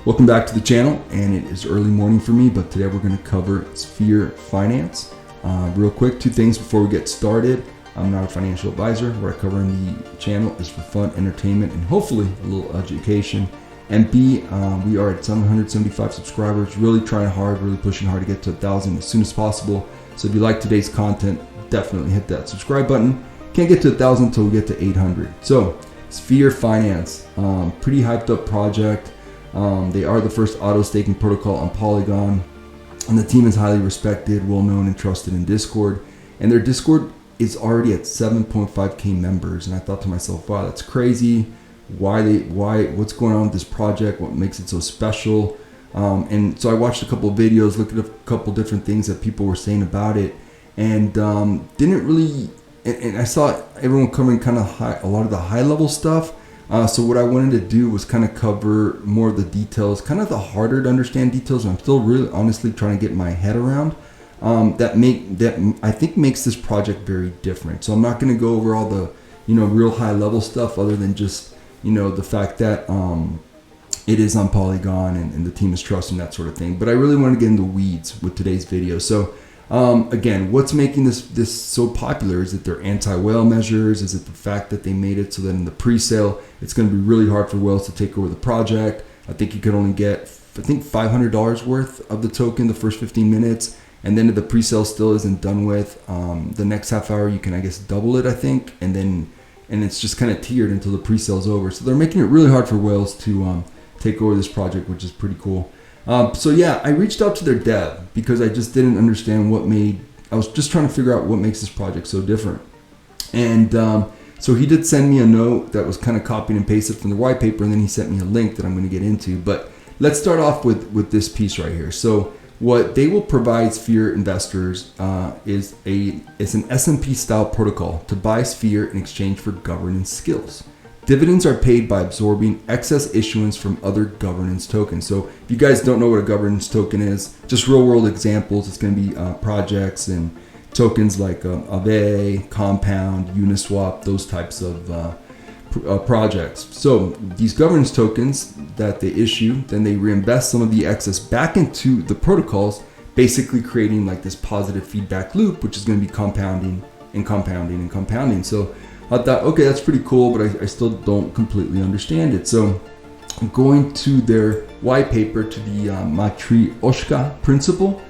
Welcome back to the channel, and it is early morning for me, but today we're going to cover Sphere Finance. Real quick, two things before we get started. I'm not a financial advisor. What I cover in the channel is for fun, entertainment, and hopefully a little education. And B, we are at 775 subscribers, really trying hard, really pushing hard to get to 1,000 as soon as possible. So if you like today's content, definitely hit that subscribe button. Can't get to 1,000 until we get to 800. So Sphere Finance, pretty hyped up project. They are the first auto staking protocol on Polygon, and the team is highly respected, well known, and trusted in Discord. And their Discord is already at 7.5k members. And I thought to myself, wow, that's crazy. What's going on with this project? What makes it so special? And so I watched a couple of videos, looked at a couple different things that people were saying about it, and didn't really. And I saw everyone covering kind of a lot of the high level stuff. So what I wanted to do was kind of cover more of the details, kind of the harder to understand details. And I'm still really honestly trying to get my head around that I think makes this project very different. So I'm not going to go over all the real high level stuff, other than just the fact that it is on Polygon and the team is trusting, that sort of thing. But I really want to get into the weeds with today's video. So again, what's making this so popular? Is it their anti-whale measures? Is it the fact that they made it so that in the pre-sale it's going to be really hard for whales to take over the project? I think you could only get $500 worth of the token the first 15 minutes, and then if the pre-sale still isn't done with, the next half hour you can, I guess, double it, I think, and it's just kind of tiered until the pre-sale's over. So they're making it really hard for whales to take over this project, which is pretty cool. So yeah, I reached out to their dev because I just didn't understand I was just trying to figure out what makes this project so different. And so he did send me a note that was kind of copied and pasted from the white paper, and then he sent me a link that I'm going to get into. But let's start off with this piece right here. So what they will provide Sphere investors is an S&P style protocol to buy Sphere in exchange for governance skills. Dividends are paid by absorbing excess issuance from other governance tokens. So if you guys don't know what a governance token is, just real world examples, it's going to be projects and tokens like Aave, Compound, Uniswap, those types of projects. So these governance tokens that they issue, then they reinvest some of the excess back into the protocols, basically creating like this positive feedback loop, which is going to be compounding and compounding and compounding. So I thought, okay, that's pretty cool, but I still don't completely understand it. So I'm going to their white paper, to the Matrioshka principle.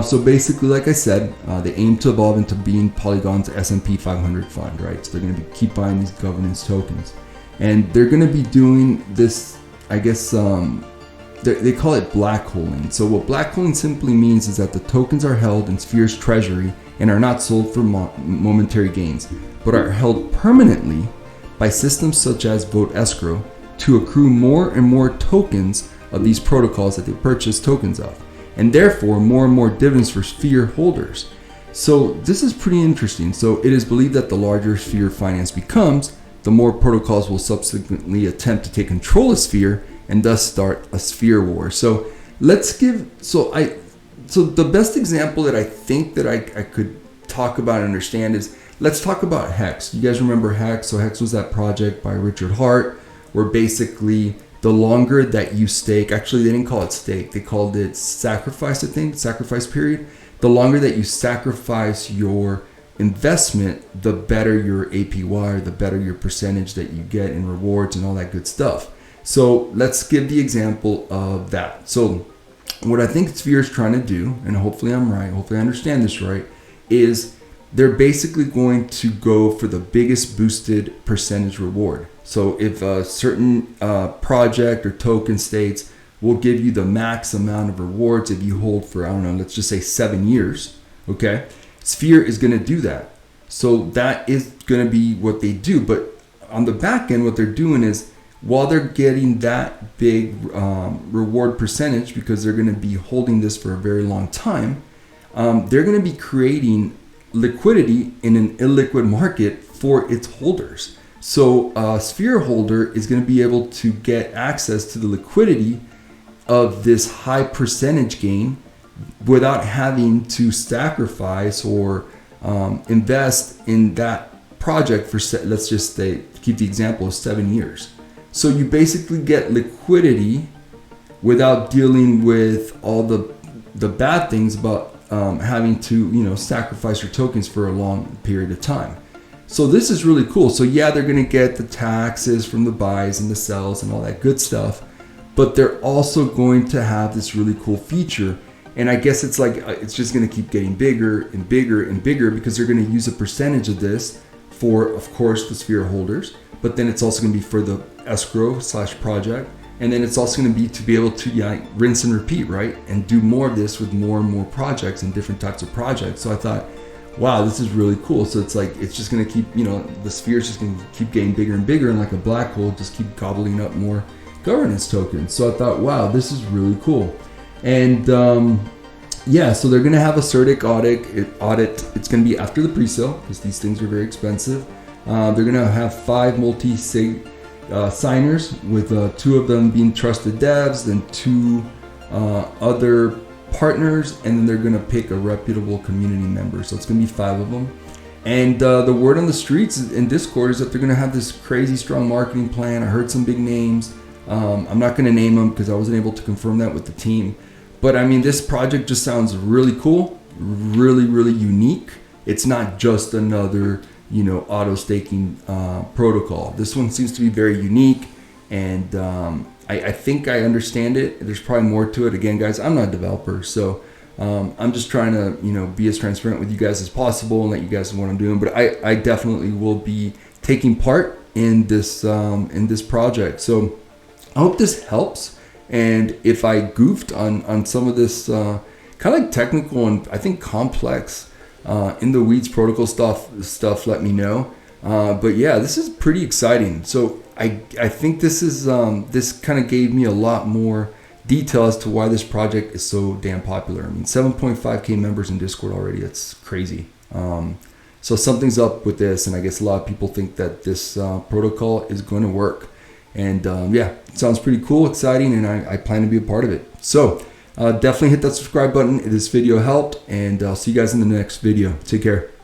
So basically, like I said, they aim to evolve into being Polygon's S&P 500 fund, right? So they're going to keep buying these governance tokens, and they're going to be doing this, I guess, they call it black holing. So what black holing simply means is that the tokens are held in Sphere's treasury and are not sold for momentary gains, but are held permanently by systems such as Vote Escrow to accrue more and more tokens of these protocols that they purchase tokens of, and therefore more and more dividends for Sphere holders. So this is pretty interesting. So it is believed that the larger Sphere Finance becomes, the more protocols will subsequently attempt to take control of Sphere and thus start a Sphere war. So so the best example that I think that I could talk about and understand is, let's talk about Hex. You guys remember Hex? So Hex was that project by Richard Hart, where basically the longer that you stake, actually they didn't call it stake, they called it sacrifice, I think, sacrifice period. The longer that you sacrifice your investment, the better your APY, the better your percentage that you get in rewards and all that good stuff. So let's give the example of that. So what I think Sphere is trying to do, and hopefully I'm right, hopefully I understand this right, is they're basically going to go for the biggest boosted percentage reward. So if a certain project or token states will give you the max amount of rewards if you hold for, I don't know, let's just say 7 years, okay? Sphere is going to do that. So that is going to be what they do. But on the back end, what they're doing is, while they're getting that big reward percentage, because they're going to be holding this for a very long time, they're going to be creating liquidity in an illiquid market for its holders. So a Sphere holder is going to be able to get access to the liquidity of this high percentage gain without having to sacrifice or invest in that project for, let's just say, keep the example of 7 years. So you basically get liquidity without dealing with all the bad things about having to sacrifice your tokens for a long period of time. So this is really cool. So yeah, they're going to get the taxes from the buys and the sells and all that good stuff, but they're also going to have this really cool feature. And I guess it's like it's just going to keep getting bigger and bigger and bigger, because they're going to use a percentage of this for, of course, the Sphere holders, but then it's also going to be for the escrow/project. And then it's also going to be able to rinse and repeat, right? And do more of this with more and more projects and different types of projects. So I thought, wow, this is really cool. So it's like, it's just going to keep, the Sphere is just going to keep getting bigger and bigger, and like a black hole, just keep gobbling up more governance tokens. So I thought, wow, this is really cool. And yeah, so they're going to have a CERTIC audit. It's going to be after the pre-sale, because these things are very expensive. They're going to have 5 multi-sig signers, with 2 of them being trusted devs, then 2 other partners, and then they're going to pick a reputable community member. So it's going to be 5 of them. And the word on the streets in Discord is that they're going to have this crazy strong marketing plan. I heard some big names. I'm not going to name them because I wasn't able to confirm that with the team. But I mean, this project just sounds really cool, really, really unique. It's not just another, auto staking protocol. This one seems to be very unique, and I think I understand it. There's probably more to it. Again, guys, I'm not a developer, so I'm just trying to, be as transparent with you guys as possible and let you guys know what I'm doing. But I definitely will be taking part in this project. So I hope this helps. And if I goofed on some of this kind of like technical and I think complex in the weeds protocol stuff, let me know. But yeah, this is pretty exciting. So I think this is this kind of gave me a lot more detail as to why this project is so damn popular. I mean, 7.5k members in Discord already. That's crazy. So something's up with this, and I guess a lot of people think that this protocol is going to work. And yeah, it sounds pretty cool, exciting, and I plan to be a part of it. So definitely hit that subscribe button if this video helped, and I'll see you guys in the next video. Take care.